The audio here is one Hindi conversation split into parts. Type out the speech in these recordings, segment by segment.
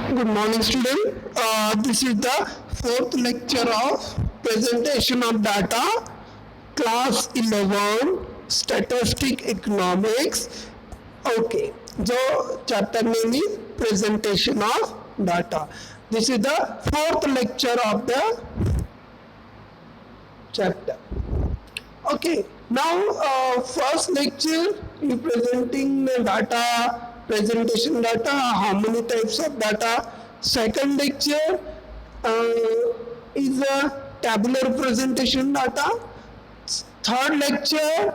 Good morning, student. This is the fourth lecture of presentation of data, class 11, statistic economics. Okay, जो chapter name is presentation of data. This is the fourth lecture of the chapter. Okay, now first lecture you presenting data, presentation data, how many types of data. Second lecture is a tabular presentation data. Third lecture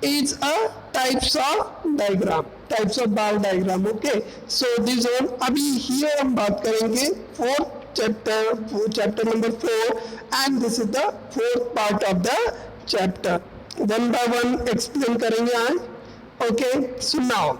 is a types of diagram, types of bar diagram. Okay, so this one अभी here हम बात करेंगे fourth chapter number 4, and this is the fourth part of the chapter. One by one explain करेंगे आज. Okay, so now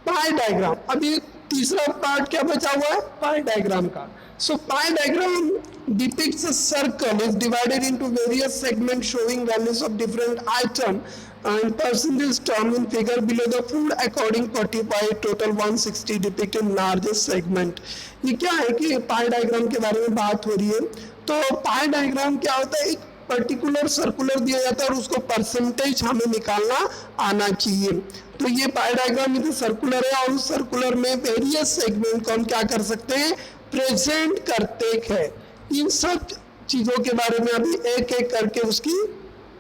पाई डायग्राम. अभी तीसरा पार्ट क्या बचा हुआ है? पाई डायग्राम का. So pie diagram depicts a circle is divided into various segments showing values of different item and percentage term in figure below the food according 45 total 160 depicted in largest segment. ये क्या है कि पाई डायग्राम के बारे में बात हो रही है. तो पाई डायग्राम क्या होता है? एक पर्टिकुलर सर्कुलर दिया जाता है और उसको परसेंटेज हमें निकालना आना चाहिए. तो ये पाई डायग्राम में सर्कुलर है और उस सर्कुलर में वेरियस सेगमेंट को हम क्या कर सकते हैं? प्रेजेंट करते हैं. इन सब चीजों के बारे में अभी एक एक करके उसकी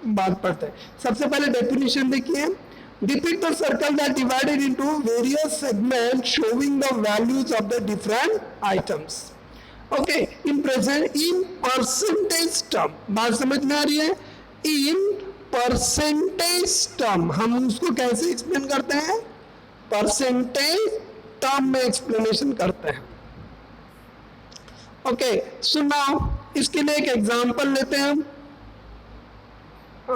बात पढ़ते हैं. सबसे पहले डेफिनेशन देखिए. Depict the circle that divided into various segment showing the values of the different items. Okay, in present in percentage term. बात समझ में आ रही है? इन परसेंटेज टर्म हम उसको कैसे एक्सप्लेन करते हैं? परसेंटेज टर्म में एक्सप्लेनेशन करते हैं. ओके, सो नाउ इसके लिए एक एग्जांपल लेते हैं हम.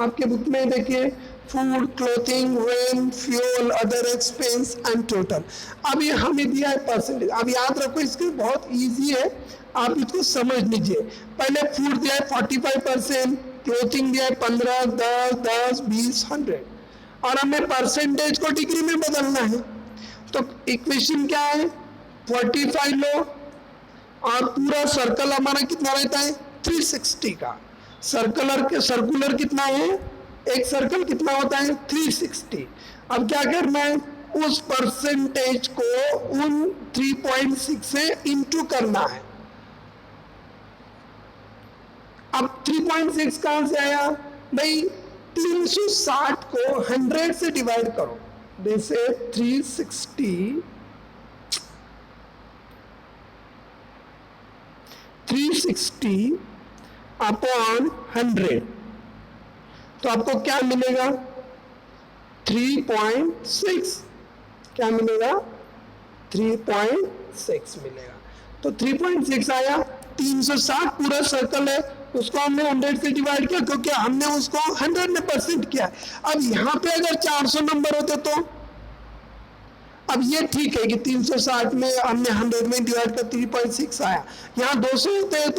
आपके बुक में देखिए food, clothing, rent, fuel, other expense and total. अब ये हमें दिया है परसेंटेज. अब याद रखो इसके बहुत इजी है, आप इसको समझ लीजिए. पहले फूड दिया है 45%, क्लोथिंग दिया है 15, 10, 10, 20, 100 और हमें परसेंटेज को डिग्री में बदलना है. तो इक्वेशन क्या है? 45 लो और पूरा सर्कल हमारा कितना रहता है? 360 का. सर्कुलर कितना है? एक सर्कल कितना होता है? 360. अब क्या करना है? उस परसेंटेज को उन 3.6 से इंटू करना है. अब 3.6 कहां से आया भाई? 360 को 100 से डिवाइड करो. जैसे 360 अपॉन 100 तो आपको क्या मिलेगा? 3.6. क्या मिलेगा? 3.6 मिलेगा. तो 3.6 आया. 360 पूरा सर्कल है, उसको हमने 100 से डिवाइड किया क्योंकि हमने उसको 100 में परसेंट किया. अब यहाँ पे अगर 400 नंबर होते तो अब ये ठीक है कि 360 में हमने 100 में डिवाइड कर 3.6 आया. यहाँ 200 होते हैं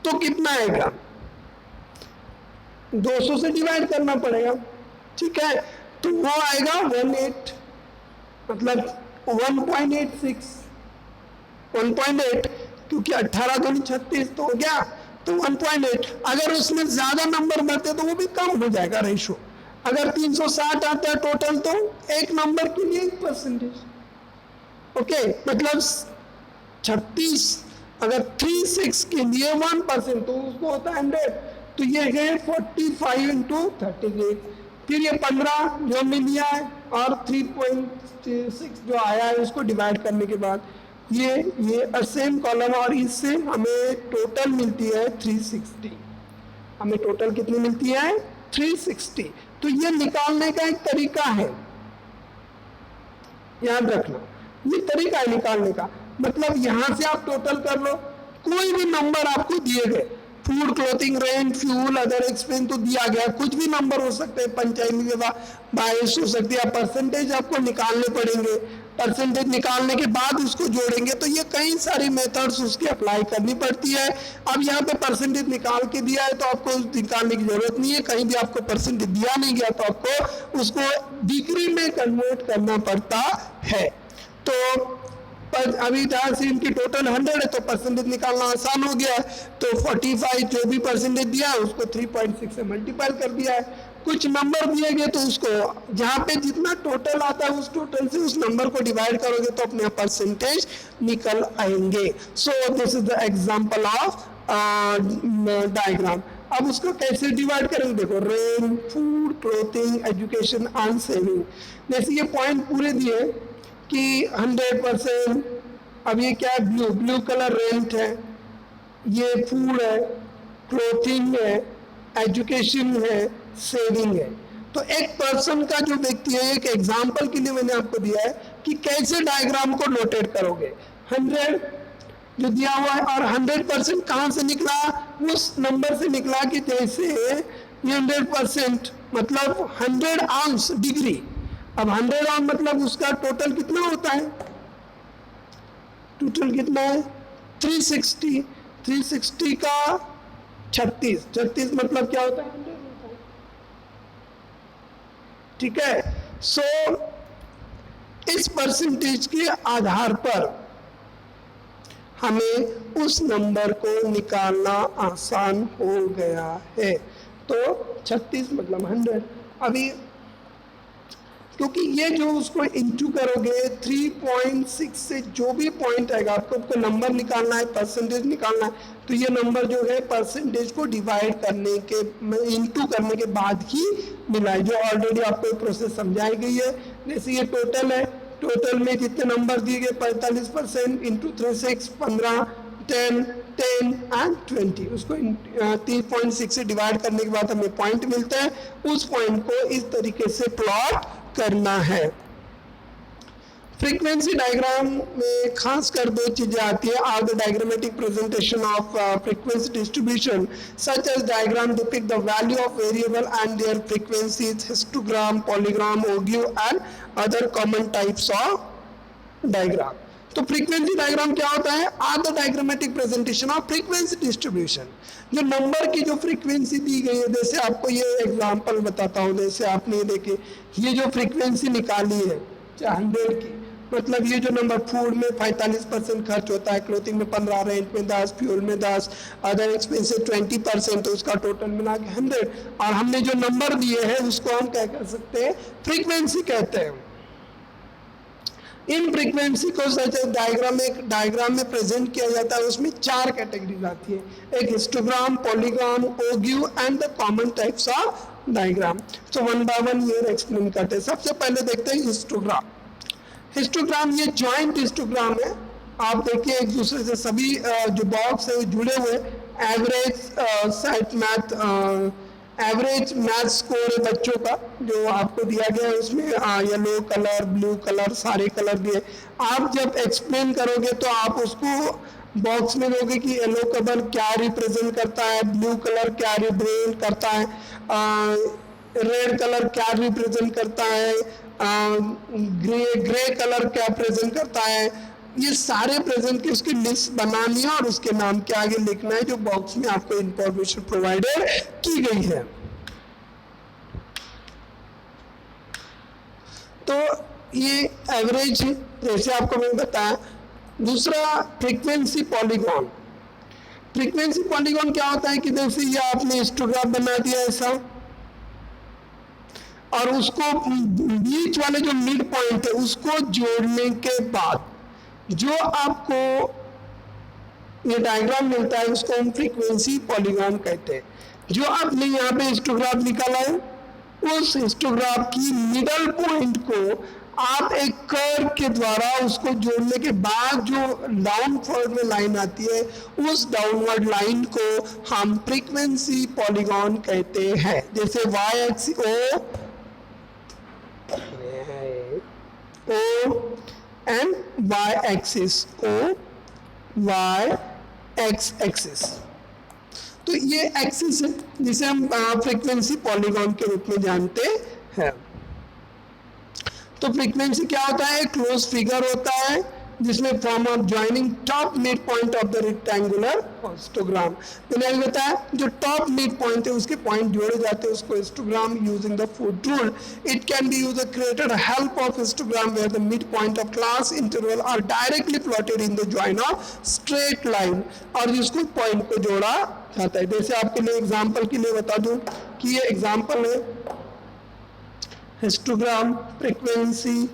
तो कितना आएगा? 200 से डिवाइड करना पड़ेगा. ठीक है, तो वो आएगा 18, मतलब 1.8 क्योंकि 18 दूनी 36 तो हो गया, तो 1.8. अगर उसमें ज्यादा नंबर बढ़ते तो वो भी कम हो जाएगा रेशो. अगर 360 आता है टोटल तो एक नंबर के लिए 1%. ओके, मतलब 36 अगर 36 के लिए 1% तो उसको होता है 100. तो ये है 45 इंटू 38. फिर ये 15 जो हमने लिया है और 3.6 जो आया है उसको डिवाइड करने के बाद ये सेम कॉलम और इससे हमें टोटल मिलती है 360. हमें टोटल कितनी मिलती है? 360. तो ये निकालने का एक तरीका है, याद रखना. ये तरीका है निकालने का. मतलब यहां से आप टोटल कर लो. कोई भी नंबर आपको दिए गए, food, clothing, rent, fuel, other expense तो दिया गया, कुछ भी नंबर हो सकते हैं, 95 22 हो सकती है. परसेंटेज आपको निकालने पड़ेंगे. परसेंटेज निकालने के बाद उसको जोड़ेंगे. तो ये कई सारी मेथड्स उसकी अप्लाई करनी पड़ती है. अब यहाँ पे परसेंटेज निकाल के दिया है तो आपको निकालने की जरूरत नहीं है. कहीं भी आपको परसेंटेज दिया नहीं गया तो आपको उसको डिग्री में कन्वर्ट करना पड़ता है. तो पर अभी जहाँ से इनकी टोटल 100 है तो परसेंटेज निकालना आसान हो गया है। तो 45 जो भी परसेंटेज दिया है उसको 3.6 से मल्टीप्लाई कर दिया है। कुछ नंबर दिए गए तो उसको जहाँ पे जितना टोटल आता है उस टोटल से उस नंबर को डिवाइड करोगे तो अपने परसेंटेज निकल आएंगे। सो this is the example of diagram. अब उसको कैसे डिवाइड करेंगे, देखो rent, food, clothing, education and saving. जैसे ये पॉइंट पूरे दिए कि 100%, अब ये क्या है, ब्लू कलर रेंट है, ये फूड है, क्लोथिंग है, एजुकेशन है, सेविंग है। तो एक पर्सन का जो व्यक्ति है, एक एग्जांपल के लिए मैंने आपको दिया है कि कैसे डायग्राम को नोटेट करोगे। 100 जो दिया हुआ है और 100% कहाँ से निकला, उस नंबर से निकला कि जैसे ये 100% मतलब 100 आंस डिग्री। अब 100 आंस मतलब उसका टोटल कितना होता है, टोटल कितना है 360, 360 का 36 मतलब क्या होता है 100 होता है। ठीक है, सो इस परसेंटेज के आधार पर हमें उस नंबर को निकालना आसान हो गया है। तो 36 मतलब 100। अभी क्योंकि ये जो उसको इंटू करोगे 3.6 से जो भी पॉइंट आएगा आपको नंबर निकालना है, परसेंटेज निकालना है, तो ये नंबर जो है परसेंटेज को डिवाइड करने के इंटू करने के बाद ही मिला है, जो ऑलरेडी आपको प्रोसेस समझाई गई है। जैसे ये टोटल है, टोटल में जितने नंबर दिए गए 45% इंटू 36 15 10 10 एंड 20, उसको 3.6 से डिवाइड करने के बाद हमें पॉइंट मिलता है। उस पॉइंट को इस तरीके से प्लॉट करना है। फ्रीक्वेंसी डायग्राम में खास कर दो चीजें आती है। Are the diagrammatic presentation of frequency distribution such as diagram depict the value of variable and their frequencies, histogram, polygram, ogive and other common types of diagram. तो फ्रीक्वेंसी डायग्राम क्या होता है, are the diagrammatic presentation of frequency distribution. जो नंबर की जो फ्रीक्वेंसी दी गई है, जैसे आपको ये एग्जांपल बताता हूँ, जैसे आपने देखे ये जो फ्रीक्वेंसी निकाली है 100 की, मतलब ये जो नंबर फूड में 45% खर्च होता है, क्लोथिंग में 15, रेंट में 10, फ्यूल में 10, अदर एक्सपेंसेस 20%, तो उसका टोटल मिला के 100। और हमने जो नंबर दिए हैं उसको हम क्या कर सकते हैं, फ्रीक्वेंसी कहते हैं। इन फ्रीक्वेंसी को सच डायग्राम में प्रेजेंट किया जाता है। उसमें 4 कैटेगरीज आती है, एक histogram, polygram, ogive and the common types of diagram. तो वन बाय वन ये एक्सप्लेन करते हैं। सबसे पहले देखते हैं हिस्टोग्राम। हिस्टोग्राम ये जॉइंट हिस्टोग्राम है। आप देखिए एक दूसरे से सभी जो बॉक्स है जुड़े हुए। Average SAT math, average math score है बच्चों का जो आपको दिया गया है, उसमें येलो कलर, ब्लू कलर, सारे कलर दिए। आप जब एक्सप्लेन करोगे तो आप उसको बॉक्स में दोगे कि येलो कलर क्या रिप्रेजेंट करता है, ब्लू कलर क्या रिप्रेजेंट करता है, रेड कलर क्या रिप्रेजेंट करता है, ग्रे कलर क्या प्रेजेंट करता है। ये सारे प्रेजेंट की उसकी लिस्ट बनानी है और उसके नाम के आगे लिखना है जो बॉक्स में आपको इंफॉर्मेशन प्रोवाइडेड की गई है। तो ये एवरेज जैसे आपको मैंने बताया। दूसरा फ्रीक्वेंसी पॉलीगॉन। फ्रीक्वेंसी पॉलीगॉन क्या होता है कि जैसे ये आपने हिस्टोग्राफ बना दिया ऐसा, और उसको बीच वाले जो मिड पॉइंट है उसको जोड़ने के बाद जो आपको ये डायग्राम मिलता है उसको हम फ्रीक्वेंसी पॉलीगॉन कहते हैं। जो आपने यहाँ पे हिस्टोग्राफ निकाला है उस हिस्टोग्राफ की मिडल पॉइंट को आप एक कर्व के द्वारा उसको जोड़ने के बाद जो डाउनवर्ड में लाइन आती है उस डाउनवर्ड लाइन को हम फ्रीक्वेंसी पॉलीगॉन कहते हैं। जैसे Y axis O and y axis, O y x axis। तो ये एक्सिस है जिसे हम फ्रीक्वेंसी पॉलीगॉन के रूप में जानते हैं। तो फ्रीक्वेंसी क्या होता है, क्लोज फिगर होता है जिसमें form of joining top mid point of the rectangular histogram. मैंने अभी बताया जो टॉप मिड पॉइंट है उसके पॉइंट जोड़े जाते हैं उसको histogram using the foot rule. It can be use created help of histogram where the mid point of class interval are directly plotted in the join of straight line, और जिसको पॉइंट को जोड़ा जाता है। जैसे आपके लिए एग्जाम्पल के लिए बता दूं कि ये एग्जाम्पल है हिस्टोग्राम फ्रीक्वेंसी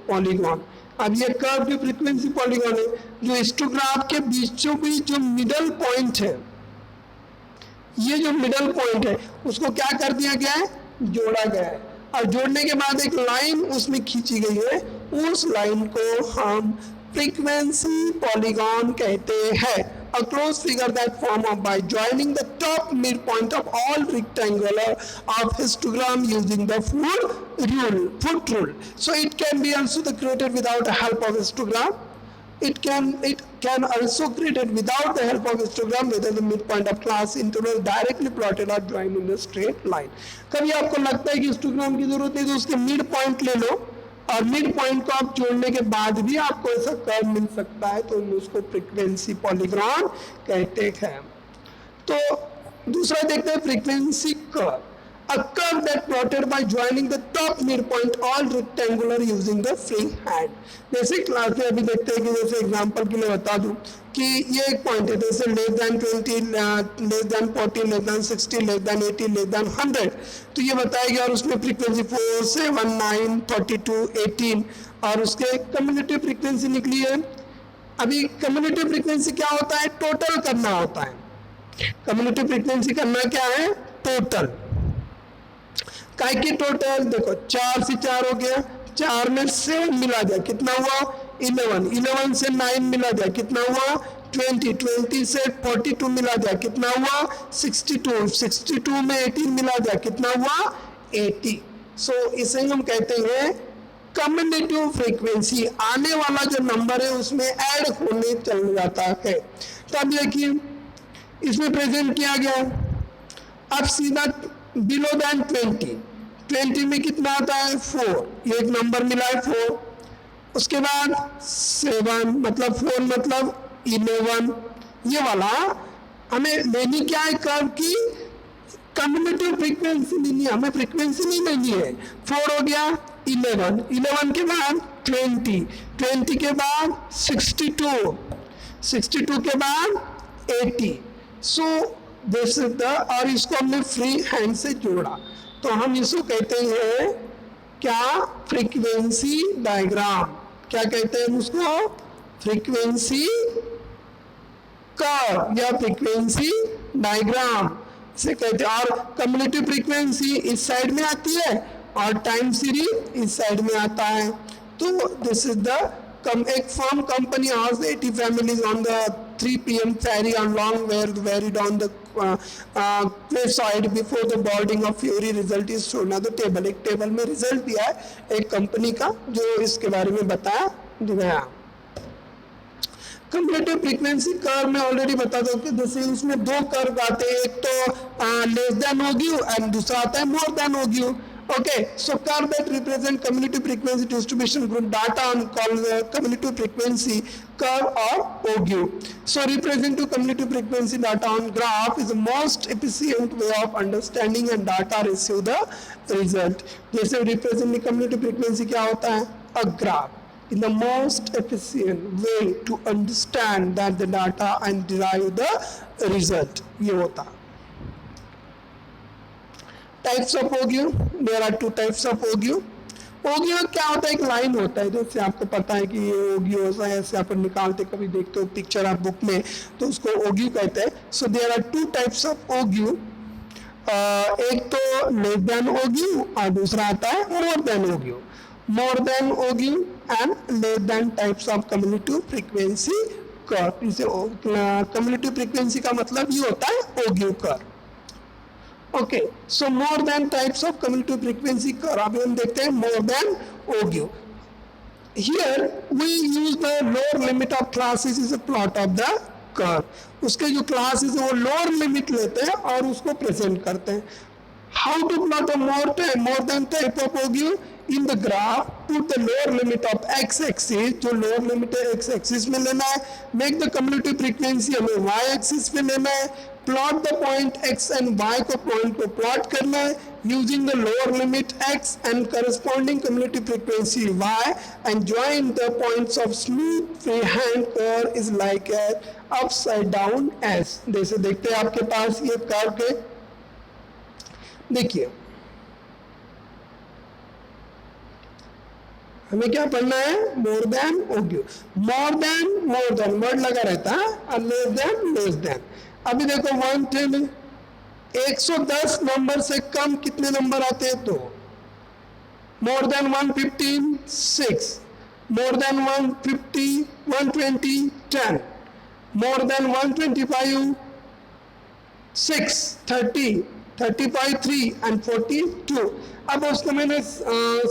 पॉलीगॉन। अब ये कर्व जो फ्रीक्वेंसी पॉलीगॉन है, जो हिस्टोग्राम के बीचों बीच जो मिडल पॉइंट है, ये जो मिडल पॉइंट है उसको क्या कर दिया गया है, जोड़ा गया है, और जोड़ने के बाद एक लाइन उसमें खींची गई है, उस लाइन को हम फ्रीक्वेंसी पॉलीगॉन कहते हैं। A close figure that form up by joining the top midpoint of all rectangular of histogram using the foot rule. So it can be also created without the help of histogram. It can also created without the help of histogram whether the midpoint of class interval directly plotted or joined in the straight line. कभी आपको लगता है कि हिस्टोग्राम की जरूरत नहीं तो उसके मिड पॉइंट ले लो, और मिड पॉइंट को आप जोड़ने के बाद भी आपको ऐसा कर्व मिल सकता है, तो उसको फ्रीक्वेंसी पॉलीगॉन कहते हैं। तो दूसरा देखते हैं frequency curve, a curve that plotted by joining the top midpoint all rectangular using the free hand। जैसे क्लास में अभी देखते हैं कि जैसे एग्जांपल के लिए बता दूं कि ये एक पॉइंट है, जैसे less than 20, less than 40, less than 60, less than 80, less than 100, तो ये बताएगा, और उसमें फ्रीक्वेंसी 4, 7, 9, 42, 18, और उसके कम्युनिटी फ्रीक्वेंसी निकली है। अभी कम्युनिटी फ्रीक्वेंसी क्या होता है, टोटल करना होता है। कम्युनिटी फ्रीक्वेंसी करना क्या है, टोटल। काय की टोटल देखो 4 से 4 हो गया, 4 में 7 मिला जाए कितना हुआ 11, 11 से 9 मिला जाए कितना हुआ 20, 20 से 42 मिला जाए कितना हुआ 62, 62 में 18 मिला जाए कितना हुआ 80। सो इसे हम कहते हैं कम्युनिटिव फ्रीक्वेंसी, आने वाला जो नंबर है उसमें ऐड होने चल जाता है। तो अब देखिए इसमें प्रेजेंट किया गया, अब सीधा बिलो देन 20, 20 में कितना आता है 4, ये एक नंबर मिला है 4, उसके बाद 7 मतलब 4 मतलब 11, ये वाला हमें लेनी क्या है कर्व की कम्युनिटिव फ्रीक्वेंसी लेनी है, हमें फ्रीक्वेंसी नहीं लेनी है। 4 हो गया 11, 11 के बाद 20, 20 के बाद 62, 62 के बाद 80। सो दिस इज द, और इसको हमने फ्री हैंड से जोड़ा, तो हम इसको कहते हैं क्या, फ्रीक्वेंसी डायग्राम। क्या कहते हैं उसको, फ्रीक्वेंसी कर्व या फ्रीक्वेंसी डायग्राम से कहते हैं। और कम्युनिटी फ्रीक्वेंसी इस साइड में आती है और टाइम सीरीज इस साइड में आता है। तो दिस इज द एक firm company has 80 families on the 3 p.m. ferry on long where varied on the quayside before the boarding of ferry। result is shown on the table। एक टेबल में रिजल्ट दिया है एक कंपनी का जो इसके बारे में बताया गया। कम्युनिटिव फ्रीक्वेंसी कर्व में ऑलरेडी बता दो कि जैसे उसमें 2 कर्व आते हैं, एक तो लेस देन हो गया एंड दूसरा आता है मोर देन हो गया। Okay, so curve that represent community frequency distribution group data on called community frequency curve or OGU. So representing community frequency data on graph is the most efficient way of understanding and data receive the result. जैसे representing community frequency क्या होता है, a graph in the most efficient way to understand that the data and derive the result, ये होता है। Types of OGU, there are 2 types of OGU। OGU क्या होता है, एक लाइन होता है, जैसे आपको पता है कि ये OGU होता है, ऐसे आप निकालते कभी देखते हो पिक्चर आप बुक में, तो उसको OGU कहते हैं। So there are 2 types of OGU, एक तो लेस देन OGU और दूसरा आता है more than OGU। More than OGU and less than types of cumulative frequency curve. इसे कम्युनिटिव फ्रीक्वेंसी का मतलब ये होता है OGU curve. Okay, so more than types of cumulative frequency curve। अभी हम देखते हैं more than OGU। Here we use the lower limit of classes is a plot of the curve। उसके जो classes है वो lower limit लेते हैं और उसको present करते हैं। How to plot a more than type of OGU? In the graph put the lower limit of X axis, जो लोअर लिमिट है एक्स एक्सिस में लेना है, मेक द कम्युलेटिव फ्रीक्वेंसी हमें वाई एक्सिस पे लेना है, plot the point X and Y को पॉइंट को प्लॉट करना है using the lower limit X and corresponding cumulative frequency Y and join the points of smooth free hand curve is like at upside down S. जैसे देखते हैं आपके पास ये कर्व के, देखिए हमें क्या पढ़ना है, more than ogive, more than word लगा रहता है और लेस देन। अभी देखो 110 110 नंबर से कम कितने नंबर आते हैं, तो more than 115 6, more than 150 120 10, more than 125 6, 30 35 3 and 42। अब उसको मैंने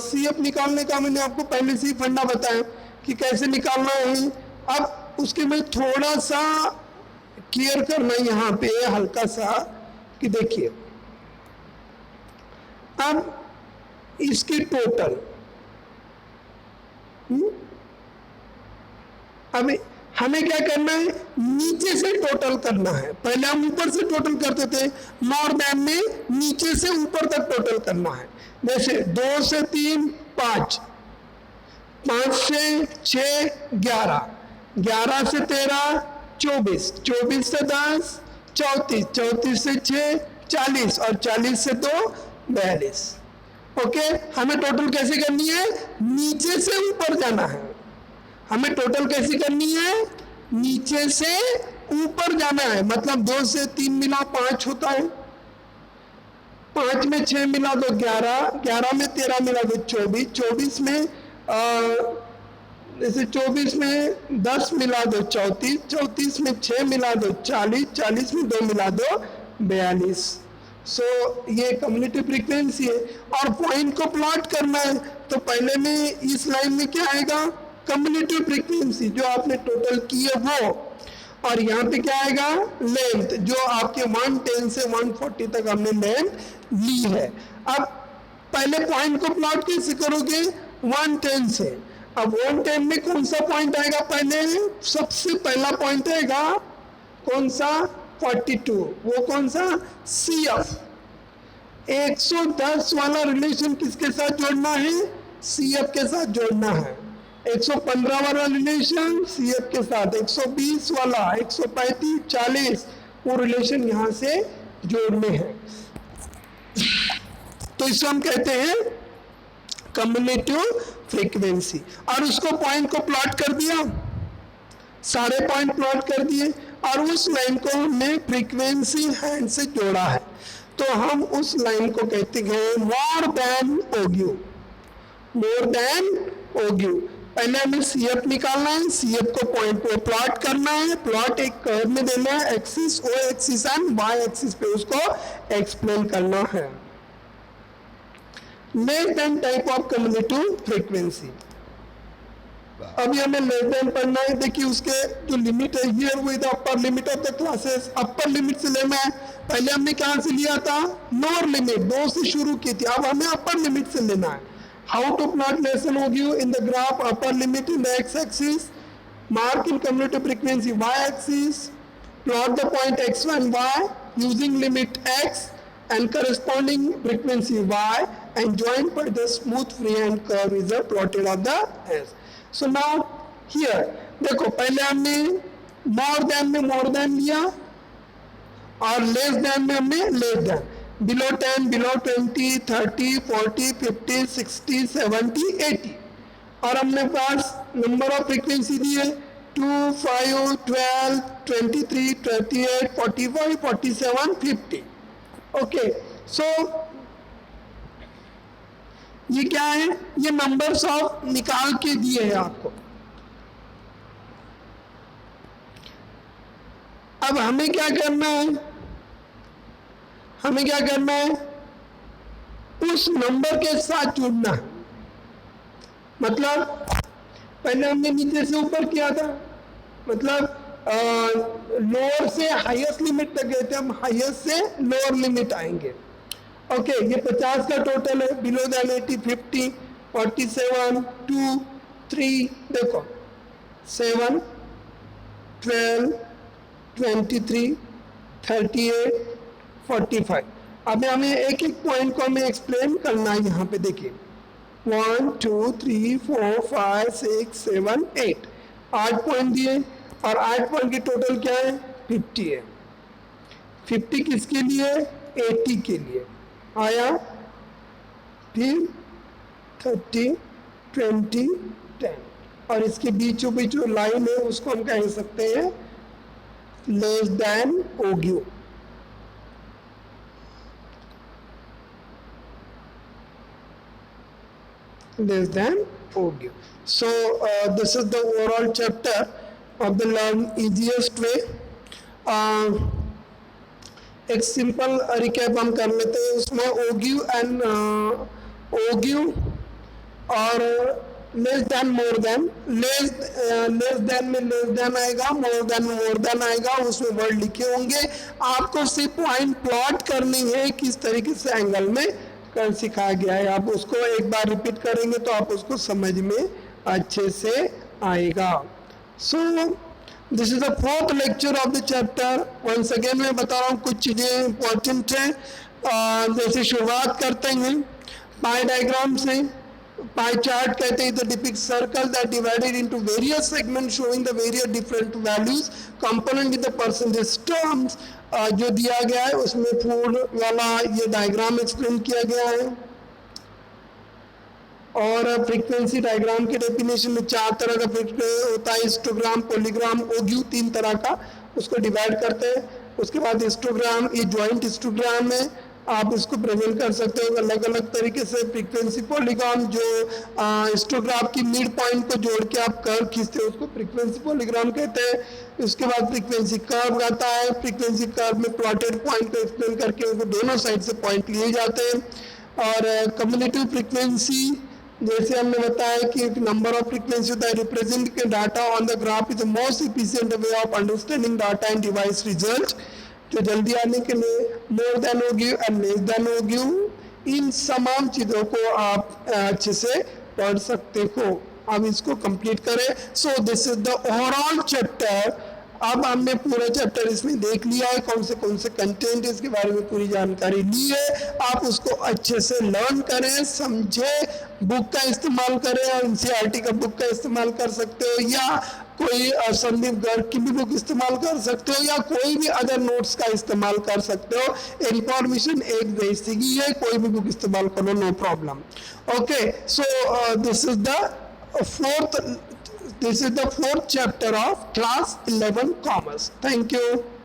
CF निकालने का मैंने आपको पहले से ही फंडा बताया कि कैसे निकालना है। अब उसके मैं थोड़ा सा क्लियर करना यहाँ पे हल्का सा कि देखिए अब इसकी टोटल अब हमें क्या करना है, नीचे से टोटल करना है। पहले हम ऊपर से टोटल करते थे, मोर देन में नीचे से ऊपर तक टोटल करना है। जैसे 2 से 3 5, 5 से 6 11, 11 से 13 24, 24 से 10 34, 34 से 6 40 और 40 से 2 42। ओके, हमें टोटल कैसे करनी है, नीचे से ऊपर जाना है। हमें टोटल कैसे करनी है, नीचे से ऊपर जाना है। मतलब 2 से 3 मिला 5 होता है, 5 में 6 मिला तो 11, 11 में 13 मिला तो 24, 24 में जैसे 24 में 10 मिला दो 34, 34 में 6 मिला दो 40, 40 में 2 मिला दो 42। सो ये कम्युलेटिव फ्रीक्वेंसी है। और पॉइंट को प्लॉट करना है तो पहले में इस लाइन में क्या आएगा, कम्युलेटिव फ्रीक्वेंसी जो आपने टोटल की है वो, और यहाँ पे क्या आएगा, लेंथ जो आपके 110 से 140 तक हमने लेंथ ली है। अब पहले पॉइंट को प्लॉट कैसे करोगे, 110 से। अब 110 में कौन सा पॉइंट आएगा, पहले सबसे पहला पॉइंट आएगा कौन सा, 42, वो कौन सा, CF। 110 वाला रिलेशन किसके साथ जोड़ना है, CF के साथ जोड़ना है। 115 वाला रिलेशन CF के साथ, 120 वाला, 135 40 वो रिलेशन यहां से जोड़ने हैं। तो इसे हम कहते हैं कम्युलेटिव फ्रीक्वेंसी। और उसको पॉइंट को प्लॉट कर दिया, सारे पॉइंट प्लॉट कर दिए और उस लाइन को हमने फ्रीक्वेंसी हैंड से जोड़ा है। तो हम उस लाइन को कहते हैं मोर देन ओग्यू, मोर देन ओग्यू। पहले हमें CF निकालना है, CF को पॉइंट पे प्लॉट करना है, प्लॉट एक कर्व में देना है, axis O axis and Y axis पे उसको एक्सप्लेन करना है। Less than type of cumulative frequency. अभी हमें लेस देन पढ़ना है। देखिए उसके जो लिमिट है, here with upper limit of the classes, upper limit से लेना है। पहले हमने कहां से लिया था, लोअर लिमिट 2 से शुरू की थी, अब हमें अपर लिमिट से लेना है। How to plot lesson OGU in the graph, upper limit in the x-axis, mark in cumulative frequency y-axis, plot the point x and y using limit x and corresponding frequency y and join by the smooth freehand curve is the plotted of the s. So now here देखो पहले हमने more than में more than लिया और less than में हमने less than, below 10, below 20, 30, 40, 50, 60, 70, 80 और हमने पास नंबर ऑफ फ्रीक्वेंसी दी है 2, 5, 12, 23, 28, 45, 47, 50। ओके, सो ये क्या है, ये नंबर्स ऑफ निकाल के दिए हैं आपको। अब हमें क्या करना है, हमें क्या करना है, उस नंबर के साथ जुड़ना है। मतलब पहले हमने नीचे से ऊपर किया था, मतलब लोअर से हाईएस्ट लिमिट तक गए थे, हम हाईएस्ट से लोअर लिमिट आएंगे। ओके, ये 50 का टोटल है, बिलो दैन 80 50, 47, 2, 3, देखो 7, 12, 23, 38, 45। अब हमें एक एक पॉइंट को हमें एक्सप्लेन करना है। यहाँ पे देखिए 1, 2, 3, 4, 5, 6, 7, 8, 8 पॉइंट दिए और 8 पॉइंट की टोटल क्या है 50 है। 50 किसके लिए 80 के लिए आया। फिर 30, 20, 10 और इसके बीचों बीच जो लाइन है उसको हम कह सकते हैं less than ogive. Less than OGU. So this is the overall chapter of the learn easiest way. एक सिंपल रिकैप हम कर लेते हैं उसमें OGU एंड OGU और less than more than. Less than में लेस देन आएगा, मोर देन आएगा, उसमें वर्ड लिखे होंगे। आपको सिर्फ पॉइंट प्लॉट करनी है किस तरीके से एंगल में कर सिखाया गया है। आप उसको एक बार रिपीट करेंगे तो आप उसको समझ में अच्छे से आएगा। So this is the 4th lecture of the chapter. Once again मैं बता रहा हूँ कुछ चीजें इंपॉर्टेंट हैं। जैसे शुरुआत करते हैं पाई डायग्राम से। पाई चार्ट कहते हैं the depict circle that divided into various segment showing the various different values component with the percentage terms. जो दिया गया है उसमें फूड वाला ये डायग्राम एक्सप्लेन किया गया है। और फ्रीक्वेंसी डायग्राम के डेफिनेशन में 4 तरह का फ्रीक्वेंसी होता है, हिस्टोग्राम, पॉलीग्राम, ओग्यू, 3 तरह का उसको डिवाइड करते हैं। उसके बाद हिस्टोग्राम, ये जॉइंट हिस्टोग्राम है, आप इसको प्रेजेंट कर सकते हो अलग अलग तरीके से। फ्रीक्वेंसी पॉलीगॉन जो हिस्टोग्राफ की मिड पॉइंट को जोड़ के आप कर्व खींचते हो उसको फ्रीक्वेंसी पॉलीग्राम कहते हैं। उसके बाद फ्रीक्वेंसी कर्व आता है। फ्रीक्वेंसी कर्व में प्लॉटेड पॉइंट को एक्सप्लेन करके उनको दोनों साइड से पॉइंट लिए जाते हैं। और कम्युलेटिव फ्रीक्वेंसी जैसे हमने बताया कि नंबर ऑफ फ्रीक्वेंसी होता है represent data on the graph is the most efficient way of understanding data and device result. जो जल्दी आने के लिए मोर than OGU and less then OGU, इन तमाम चीजों को आप अच्छे से पढ़ सकते हो। अब इसको कंप्लीट करें। सो this is the overall chapter. अब हमने पूरा चैप्टर इसमें देख लिया है, कौन से कंटेंट है इसके बारे में पूरी जानकारी ली है। आप उसको अच्छे से लर्न करें, समझे, बुक का इस्तेमाल करें और NCERT का बुक का इस्तेमाल कर सकते हो या कोई संदीप गर्ग की भी बुक इस्तेमाल कर सकते हो या कोई भी अदर नोट्स का इस्तेमाल कर सकते हो। इंफॉर्मेशन एक जैसी ही है, कोई भी बुक इस्तेमाल करो, no problem. Okay, so this is the fourth chapter of class 11 commerce. Thank you.